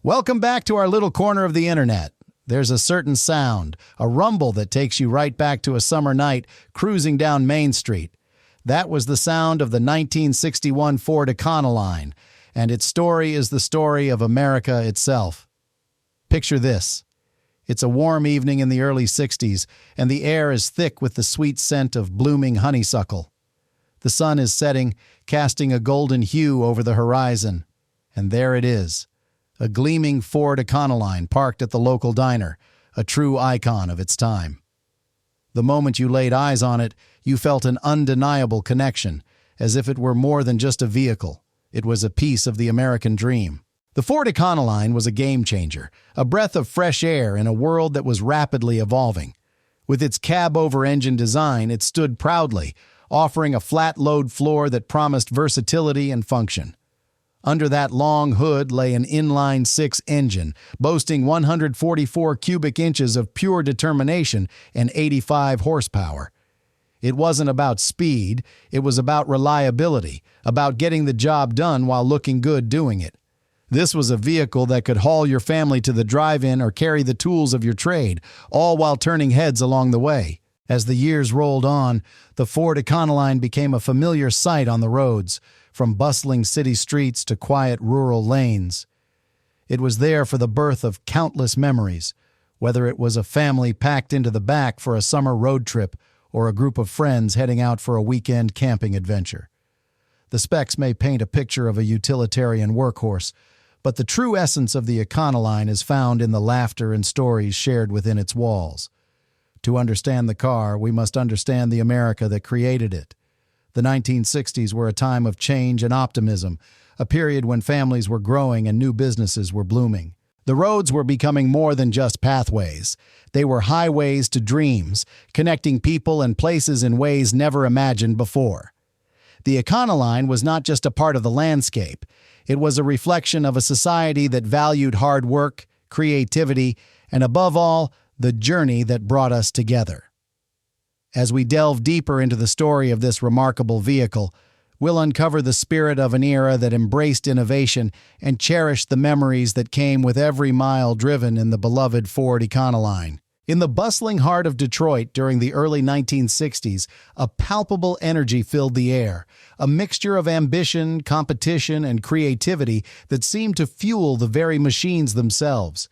Welcome back to our little corner of the internet. There's a certain sound, a rumble that takes you right back to a summer night cruising down Main Street. That was the sound of the 1961 Ford Econoline, and its story is the story of America itself. Picture this. It's a warm evening in the early 60s, and the air is thick with the sweet scent of blooming honeysuckle. The sun is setting, casting a golden hue over the horizon. And there it is. A gleaming Ford Econoline parked at the local diner, a true icon of its time. The moment you laid eyes on it, you felt an undeniable connection, as if it were more than just a vehicle. It was a piece of the American dream. The Ford Econoline was a game-changer, a breath of fresh air in a world that was rapidly evolving. With its cab-over-engine design, it stood proudly, offering a flat-load floor that promised versatility and function. Under that long hood lay an inline-six engine, boasting 144 cubic inches of pure determination and 85 horsepower. It wasn't about speed, it was about reliability, about getting the job done while looking good doing it. This was a vehicle that could haul your family to the drive-in or carry the tools of your trade, all while turning heads along the way. As the years rolled on, the Ford Econoline became a familiar sight on the roads, from bustling city streets to quiet rural lanes. It was there for the birth of countless memories, whether it was a family packed into the back for a summer road trip or a group of friends heading out for a weekend camping adventure. The specs may paint a picture of a utilitarian workhorse, but the true essence of the Econoline is found in the laughter and stories shared within its walls. To understand the car, we must understand the America that created it. The 1960s were a time of change and optimism, a period when families were growing and new businesses were blooming. The roads were becoming more than just pathways. They were highways to dreams, connecting people and places in ways never imagined before. The Econoline was not just a part of the landscape. It was a reflection of a society that valued hard work, creativity, and above all, the journey that brought us together. As we delve deeper into the story of this remarkable vehicle, we'll uncover the spirit of an era that embraced innovation and cherished the memories that came with every mile driven in the beloved Ford Econoline. In the bustling heart of Detroit during the early 1960s, a palpable energy filled the air, a mixture of ambition, competition, and creativity that seemed to fuel the very machines themselves.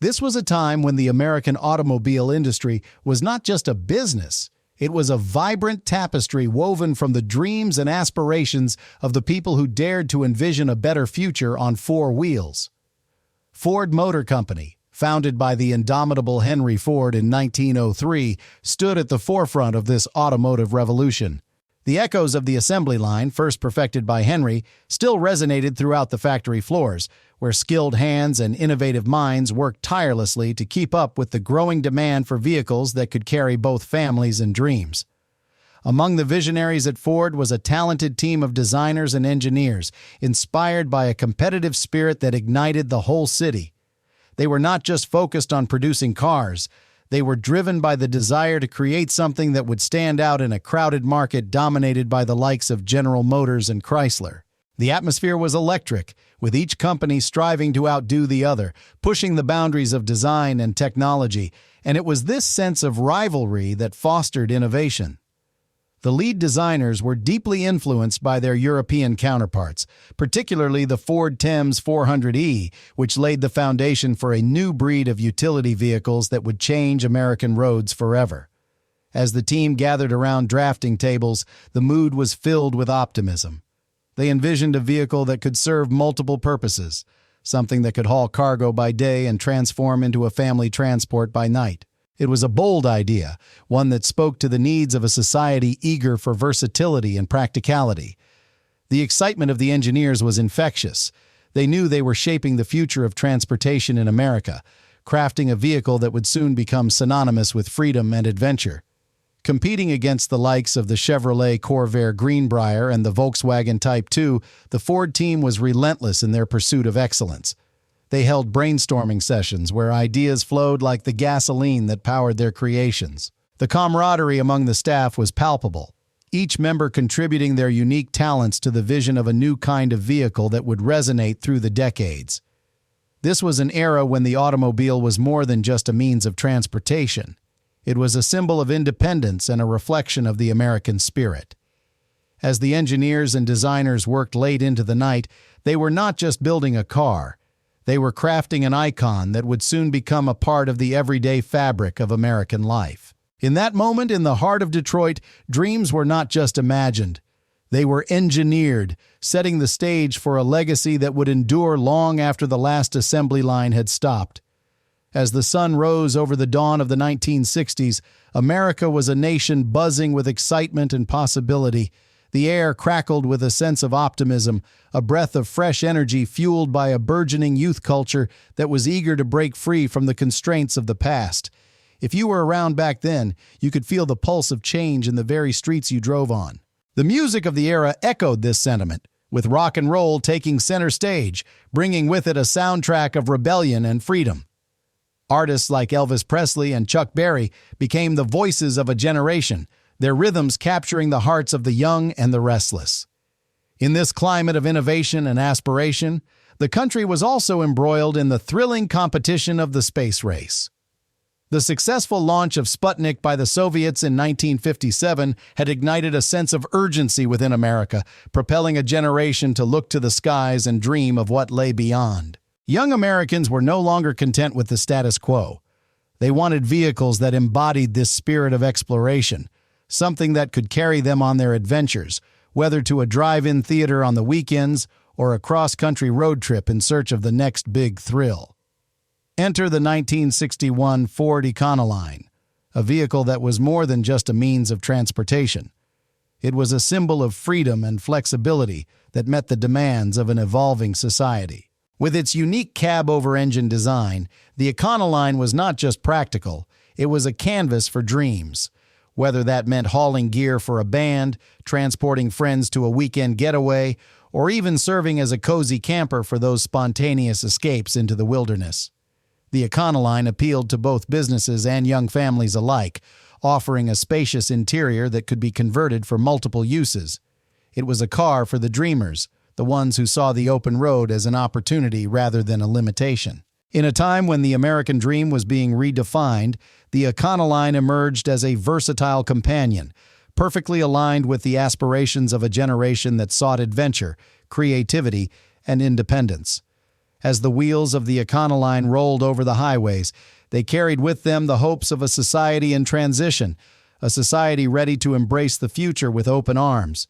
This was a time when the American automobile industry was not just a business. It was a vibrant tapestry woven from the dreams and aspirations of the people who dared to envision a better future on four wheels. Ford Motor Company, founded by the indomitable Henry Ford in 1903, stood at the forefront of this automotive revolution. The echoes of the assembly line, first perfected by Henry, still resonated throughout the factory floors, where skilled hands and innovative minds worked tirelessly to keep up with the growing demand for vehicles that could carry both families and dreams. Among the visionaries at Ford was a talented team of designers and engineers, inspired by a competitive spirit that ignited the whole city. They were not just focused on producing cars. They were driven by the desire to create something that would stand out in a crowded market dominated by the likes of General Motors and Chrysler. The atmosphere was electric, with each company striving to outdo the other, pushing the boundaries of design and technology, and it was this sense of rivalry that fostered innovation. The lead designers were deeply influenced by their European counterparts, particularly the Ford Thames 400e, which laid the foundation for a new breed of utility vehicles that would change American roads forever. As the team gathered around drafting tables, the mood was filled with optimism. They envisioned a vehicle that could serve multiple purposes, something that could haul cargo by day and transform into a family transport by night. It was a bold idea, one that spoke to the needs of a society eager for versatility and practicality. The excitement of the engineers was infectious. They knew they were shaping the future of transportation in America, crafting a vehicle that would soon become synonymous with freedom and adventure. Competing against the likes of the Chevrolet Corvair Greenbrier and the Volkswagen Type 2, the Ford team was relentless in their pursuit of excellence. They held brainstorming sessions where ideas flowed like the gasoline that powered their creations. The camaraderie among the staff was palpable, each member contributing their unique talents to the vision of a new kind of vehicle that would resonate through the decades. This was an era when the automobile was more than just a means of transportation. It was a symbol of independence and a reflection of the American spirit. As the engineers and designers worked late into the night, they were not just building a car. They were crafting an icon that would soon become a part of the everyday fabric of American life. In that moment in the heart of Detroit, dreams were not just imagined. They were engineered, setting the stage for a legacy that would endure long after the last assembly line had stopped. As the sun rose over the dawn of the 1960s, America was a nation buzzing with excitement and possibility. The air crackled with a sense of optimism, a breath of fresh energy fueled by a burgeoning youth culture that was eager to break free from the constraints of the past. If you were around back then, you could feel the pulse of change in the very streets you drove on. The music of the era echoed this sentiment, with rock and roll taking center stage, bringing with it a soundtrack of rebellion and freedom. Artists like Elvis Presley and Chuck Berry became the voices of a generation, their rhythms capturing the hearts of the young and the restless. In this climate of innovation and aspiration, the country was also embroiled in the thrilling competition of the space race. The successful launch of Sputnik by the Soviets in 1957 had ignited a sense of urgency within America, propelling a generation to look to the skies and dream of what lay beyond. Young Americans were no longer content with the status quo. They wanted vehicles that embodied this spirit of exploration, something that could carry them on their adventures, whether to a drive-in theater on the weekends or a cross-country road trip in search of the next big thrill. Enter the 1961 Ford Econoline, a vehicle that was more than just a means of transportation. It was a symbol of freedom and flexibility that met the demands of an evolving society. With its unique cab-over-engine design, the Econoline was not just practical, it was a canvas for dreams. Whether that meant hauling gear for a band, transporting friends to a weekend getaway, or even serving as a cozy camper for those spontaneous escapes into the wilderness. The Econoline appealed to both businesses and young families alike, offering a spacious interior that could be converted for multiple uses. It was a car for the dreamers, the ones who saw the open road as an opportunity rather than a limitation. In a time when the American dream was being redefined, the Econoline emerged as a versatile companion, perfectly aligned with the aspirations of a generation that sought adventure, creativity, and independence. As the wheels of the Econoline rolled over the highways, they carried with them the hopes of a society in transition, a society ready to embrace the future with open arms.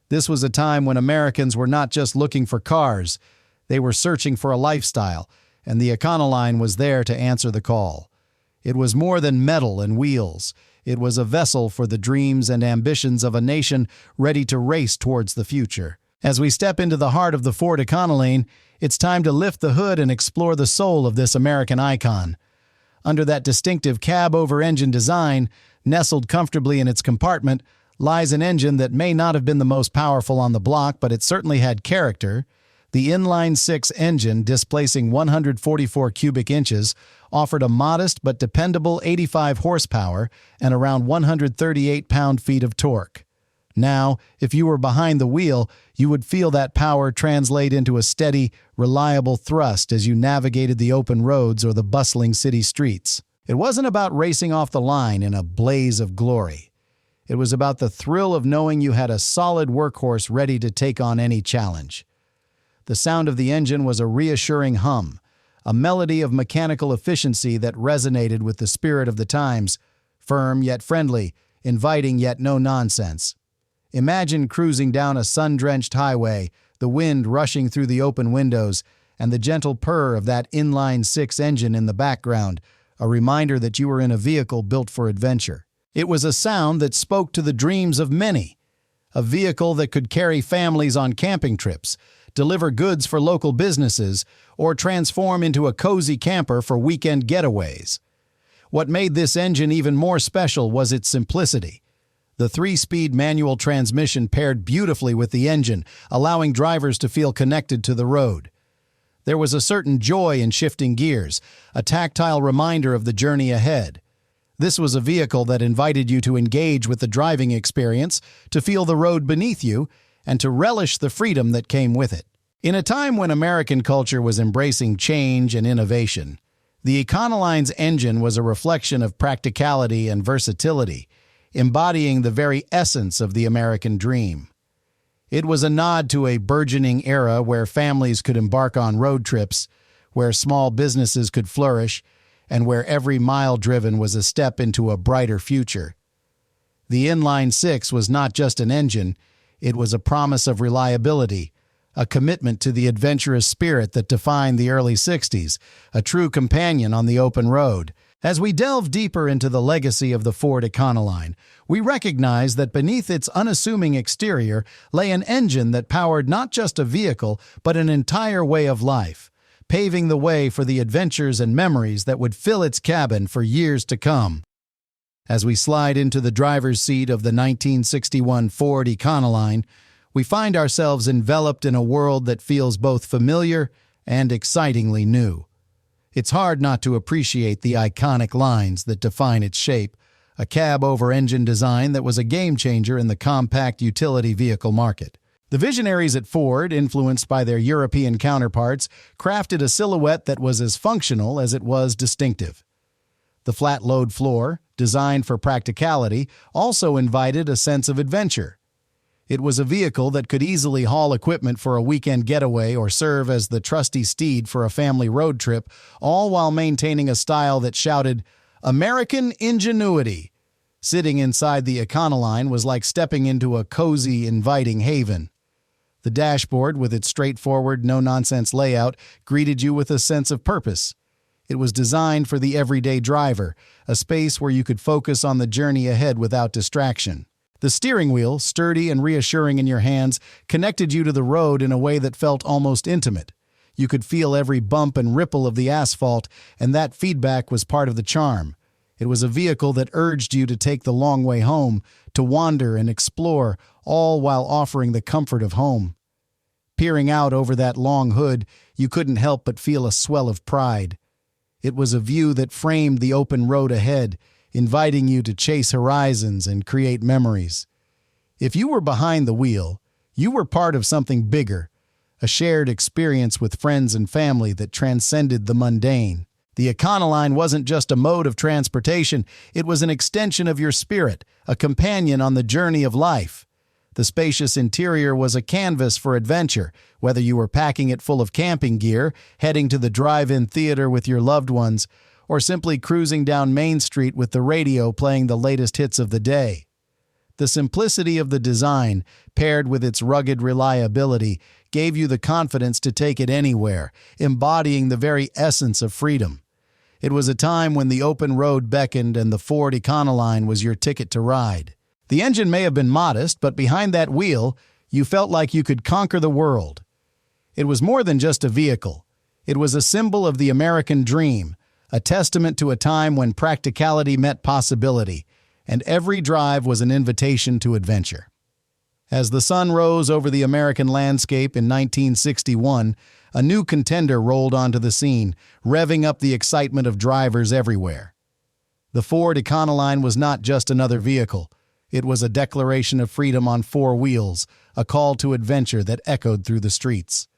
This was a time when Americans were not just looking for cars, they were searching for a lifestyle, and the Econoline was there to answer the call. It was more than metal and wheels. It was a vessel for the dreams and ambitions of a nation ready to race towards the future. As we step into the heart of the Ford Econoline, it's time to lift the hood and explore the soul of this American icon. Under that distinctive cab-over-engine design, nestled comfortably in its compartment, lies an engine that may not have been the most powerful on the block, but it certainly had character. The inline-six engine, displacing 144 cubic inches, offered a modest but dependable 85 horsepower and around 138 pound-feet of torque. Now, if you were behind the wheel, you would feel that power translate into a steady, reliable thrust as you navigated the open roads or the bustling city streets. It wasn't about racing off the line in a blaze of glory. It was about the thrill of knowing you had a solid workhorse ready to take on any challenge. The sound of the engine was a reassuring hum, a melody of mechanical efficiency that resonated with the spirit of the times, firm yet friendly, inviting yet no nonsense. Imagine cruising down a sun-drenched highway, the wind rushing through the open windows, and the gentle purr of that inline-six engine in the background, a reminder that you were in a vehicle built for adventure. It was a sound that spoke to the dreams of many, a vehicle that could carry families on camping trips, deliver goods for local businesses, or transform into a cozy camper for weekend getaways. What made this engine even more special was its simplicity. The 3-speed manual transmission paired beautifully with the engine, allowing drivers to feel connected to the road. There was a certain joy in shifting gears, a tactile reminder of the journey ahead. This was a vehicle that invited you to engage with the driving experience, to feel the road beneath you, and to relish the freedom that came with it. In a time when American culture was embracing change and innovation, the Econoline's engine was a reflection of practicality and versatility, embodying the very essence of the American dream. It was a nod to a burgeoning era where families could embark on road trips, where small businesses could flourish, and where every mile driven was a step into a brighter future. The Inline 6 was not just an engine, it was a promise of reliability, a commitment to the adventurous spirit that defined the early 60s, a true companion on the open road. As we delve deeper into the legacy of the Ford Econoline, we recognize that beneath its unassuming exterior lay an engine that powered not just a vehicle, but an entire way of life, paving the way for the adventures and memories that would fill its cabin for years to come. As we slide into the driver's seat of the 1961 Ford Econoline, we find ourselves enveloped in a world that feels both familiar and excitingly new. It's hard not to appreciate the iconic lines that define its shape, a cab-over-engine design that was a game-changer in the compact utility vehicle market. The visionaries at Ford, influenced by their European counterparts, crafted a silhouette that was as functional as it was distinctive. The flat-load floor, designed for practicality, also invited a sense of adventure. It was a vehicle that could easily haul equipment for a weekend getaway or serve as the trusty steed for a family road trip, all while maintaining a style that shouted, "American ingenuity." Sitting inside the Econoline was like stepping into a cozy, inviting haven. The dashboard, with its straightforward, no-nonsense layout, greeted you with a sense of purpose. It was designed for the everyday driver, a space where you could focus on the journey ahead without distraction. The steering wheel, sturdy and reassuring in your hands, connected you to the road in a way that felt almost intimate. You could feel every bump and ripple of the asphalt, and that feedback was part of the charm. It was a vehicle that urged you to take the long way home, to wander and explore, all while offering the comfort of home. Peering out over that long hood, you couldn't help but feel a swell of pride. It was a view that framed the open road ahead, inviting you to chase horizons and create memories. If you were behind the wheel, you were part of something bigger, a shared experience with friends and family that transcended the mundane. The Econoline wasn't just a mode of transportation, it was an extension of your spirit, a companion on the journey of life. The spacious interior was a canvas for adventure, whether you were packing it full of camping gear, heading to the drive-in theater with your loved ones, or simply cruising down Main Street with the radio playing the latest hits of the day. The simplicity of the design, paired with its rugged reliability, gave you the confidence to take it anywhere, embodying the very essence of freedom. It was a time when the open road beckoned and the Ford Econoline was your ticket to ride. The engine may have been modest, but behind that wheel, you felt like you could conquer the world. It was more than just a vehicle. It was a symbol of the American dream, a testament to a time when practicality met possibility, and every drive was an invitation to adventure. As the sun rose over the American landscape in 1961, a new contender rolled onto the scene, revving up the excitement of drivers everywhere. The Ford Econoline was not just another vehicle. It was a declaration of freedom on four wheels, a call to adventure that echoed through the streets.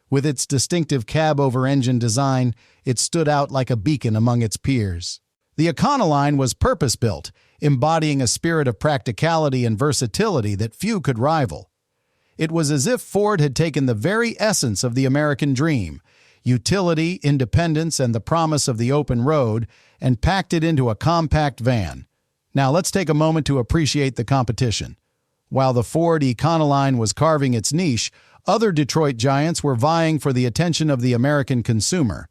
With its distinctive cab-over-engine design, it stood out like a beacon among its peers. The Econoline was purpose-built, embodying a spirit of practicality and versatility that few could rival. It was as if Ford had taken the very essence of the American dream, utility, independence, and the promise of the open road, and packed it into a compact van. Now let's take a moment to appreciate the competition. While the Ford Econoline was carving its niche, other Detroit giants were vying for the attention of the American consumer.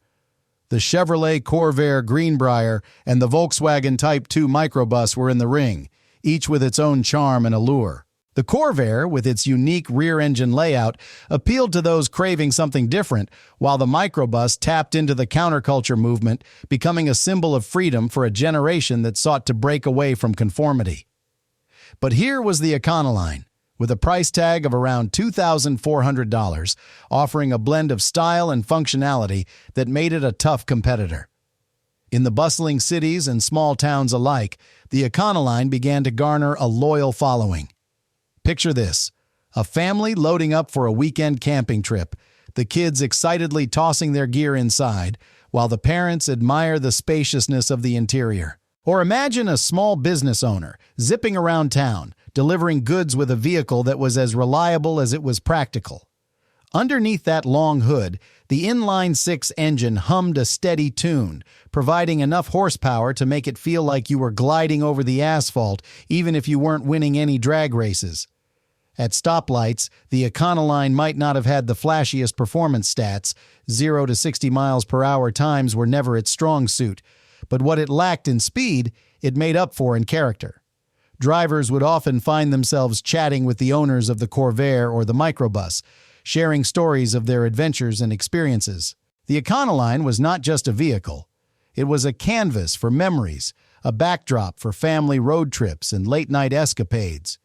The Chevrolet Corvair Greenbrier and the Volkswagen Type 2 microbus were in the ring, each with its own charm and allure. The Corvair, with its unique rear-engine layout, appealed to those craving something different, while the microbus tapped into the counterculture movement, becoming a symbol of freedom for a generation that sought to break away from conformity. But here was the Econoline, with a price tag of around $2,400, offering a blend of style and functionality that made it a tough competitor. In the bustling cities and small towns alike, the Econoline began to garner a loyal following. Picture this, A family loading up for a weekend camping trip, the kids excitedly tossing their gear inside, while the parents admire the spaciousness of the interior. Or imagine a small business owner zipping around town, delivering goods with a vehicle that was as reliable as it was practical. Underneath that long hood, the inline-six engine hummed a steady tune, providing enough horsepower to make it feel like you were gliding over the asphalt, even if you weren't winning any drag races. At stoplights, the Econoline might not have had the flashiest performance stats. 0 to 60 miles per hour times were never its strong suit, but what it lacked in speed, it made up for in character. Drivers would often find themselves chatting with the owners of the Corvair or the microbus, sharing stories of their adventures and experiences. The Econoline was not just a vehicle. It was a canvas for memories, a backdrop for family road trips and late-night escapades.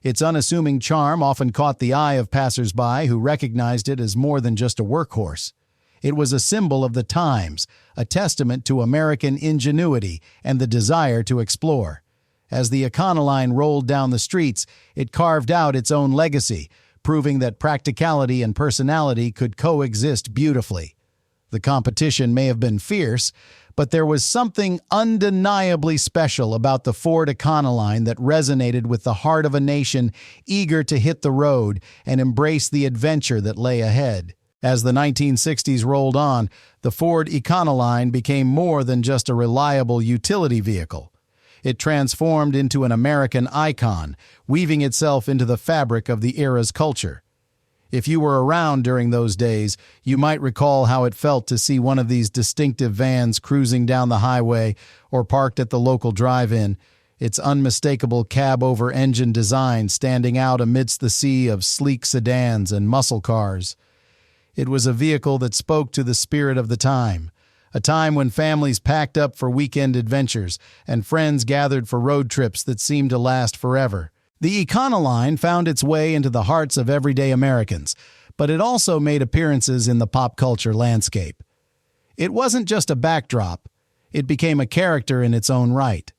Its unassuming charm often caught the eye of passers-by who recognized it as more than just a workhorse. It was a symbol of the times, a testament to American ingenuity and the desire to explore. As the Econoline rolled down the streets, it carved out its own legacy, proving that practicality and personality could coexist beautifully. The competition may have been fierce, but there was something undeniably special about the Ford Econoline that resonated with the heart of a nation eager to hit the road and embrace the adventure that lay ahead. As the 1960s rolled on, the Ford Econoline became more than just a reliable utility vehicle. It transformed into an American icon, weaving itself into the fabric of the era's culture. If you were around during those days, you might recall how it felt to see one of these distinctive vans cruising down the highway or parked at the local drive-in, its unmistakable cab-over-engine design standing out amidst the sea of sleek sedans and muscle cars. It was a vehicle that spoke to the spirit of the time, a time when families packed up for weekend adventures and friends gathered for road trips that seemed to last forever. The Econoline found its way into the hearts of everyday Americans, but it also made appearances in the pop culture landscape. It wasn't just a backdrop, it became a character in its own right.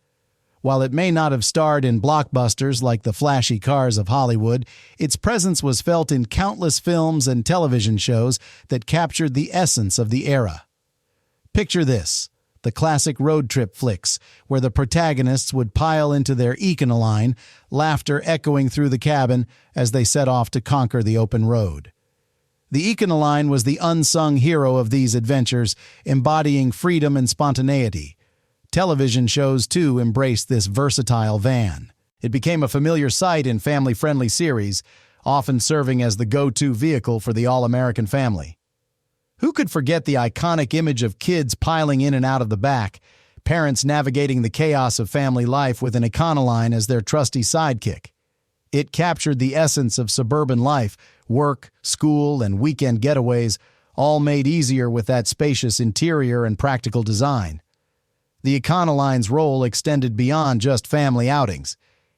While it may not have starred in blockbusters like the flashy cars of Hollywood, its presence was felt in countless films and television shows that captured the essence of the era. Picture this, the classic road trip flicks, where the protagonists would pile into their Econoline, laughter echoing through the cabin as they set off to conquer the open road. The Econoline was the unsung hero of these adventures, embodying freedom and spontaneity. Television shows, too, embraced this versatile van. It became a familiar sight in family-friendly series, often serving as the go-to vehicle for the all-American family. Who could forget the iconic image of kids piling in and out of the back, parents navigating the chaos of family life with an Econoline as their trusty sidekick? It captured the essence of suburban life, work, school, and weekend getaways, all made easier with that spacious interior and practical design. The Econoline's role extended beyond just family outings.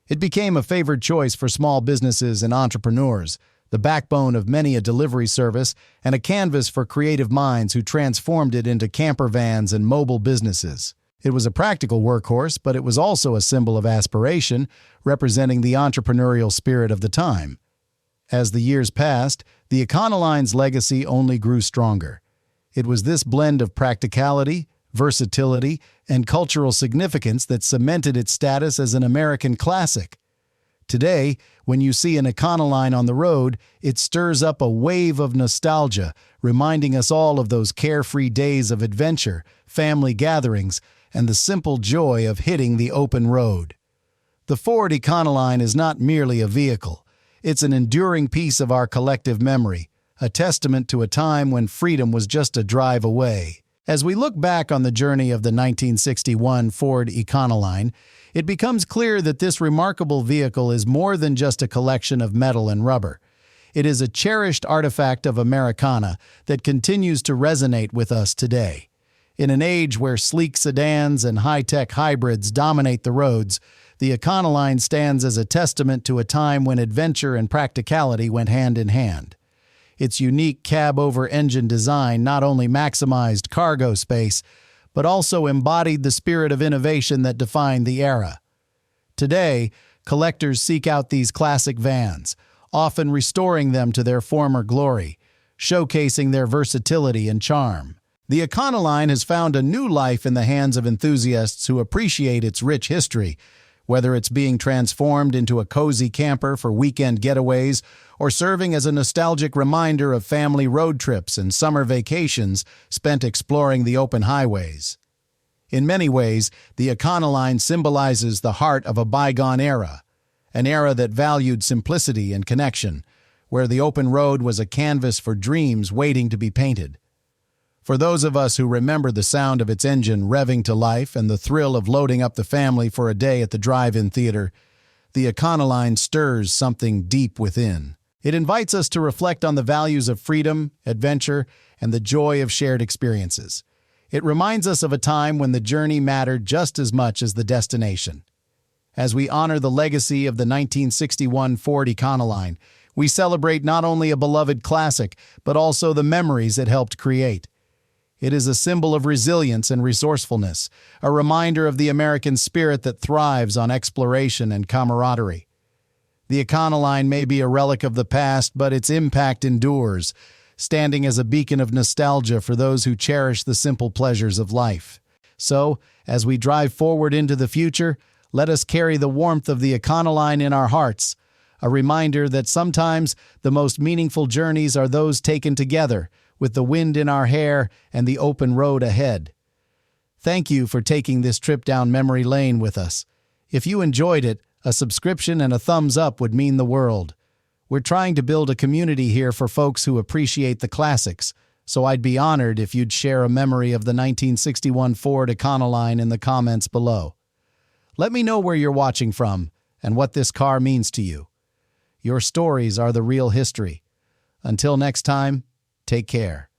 It became a favored choice for small businesses and entrepreneurs, the backbone of many a delivery service, and a canvas for creative minds who transformed it into camper vans and mobile businesses. It was a practical workhorse, but it was also a symbol of aspiration, representing the entrepreneurial spirit of the time. As the years passed, the Econoline's legacy only grew stronger. It was this blend of practicality, versatility, and cultural significance that cemented its status as an American classic. Today, when you see an Econoline on the road, it stirs up a wave of nostalgia, reminding us all of those carefree days of adventure, family gatherings, and the simple joy of hitting the open road. The Ford Econoline is not merely a vehicle. It's an enduring piece of our collective memory, a testament to a time when freedom was just a drive away. As we look back on the journey of the 1961 Ford Econoline, it becomes clear that this remarkable vehicle is more than just a collection of metal and rubber. It is a cherished artifact of Americana that continues to resonate with us today. In an age where sleek sedans and high-tech hybrids dominate the roads, the Econoline stands as a testament to a time when adventure and practicality went hand in hand. Its unique cab-over-engine design not only maximized cargo space, but also embodied the spirit of innovation that defined the era. Today, collectors seek out these classic vans, often restoring them to their former glory, showcasing their versatility and charm. The Econoline has found a new life in the hands of enthusiasts who appreciate its rich history, whether it's being transformed into a cozy camper for weekend getaways or serving as a nostalgic reminder of family road trips and summer vacations spent exploring the open highways. In many ways, the Econoline symbolizes the heart of a bygone era, an era that valued simplicity and connection, where the open road was a canvas for dreams waiting to be painted. For those of us who remember the sound of its engine revving to life and the thrill of loading up the family for a day at the drive-in theater, the Econoline stirs something deep within. It invites us to reflect on the values of freedom, adventure, and the joy of shared experiences. It reminds us of a time when the journey mattered just as much as the destination. As we honor the legacy of the 1961 Ford Econoline, we celebrate not only a beloved classic, but also the memories it helped create. It is a symbol of resilience and resourcefulness, a reminder of the American spirit that thrives on exploration and camaraderie. The Econoline may be a relic of the past, but its impact endures, standing as a beacon of nostalgia for those who cherish the simple pleasures of life. So, as we drive forward into the future, let us carry the warmth of the Econoline in our hearts, a reminder that sometimes the most meaningful journeys are those taken together, with the wind in our hair and the open road ahead. Thank you for taking this trip down memory lane with us. If you enjoyed it, a subscription and a thumbs up would mean the world. We're trying to build a community here for folks who appreciate the classics, so I'd be honored if you'd share a memory of the 1961 Ford Econoline in the comments below. Let me know where you're watching from and what this car means to you. Your stories are the real history. Until next time, take care.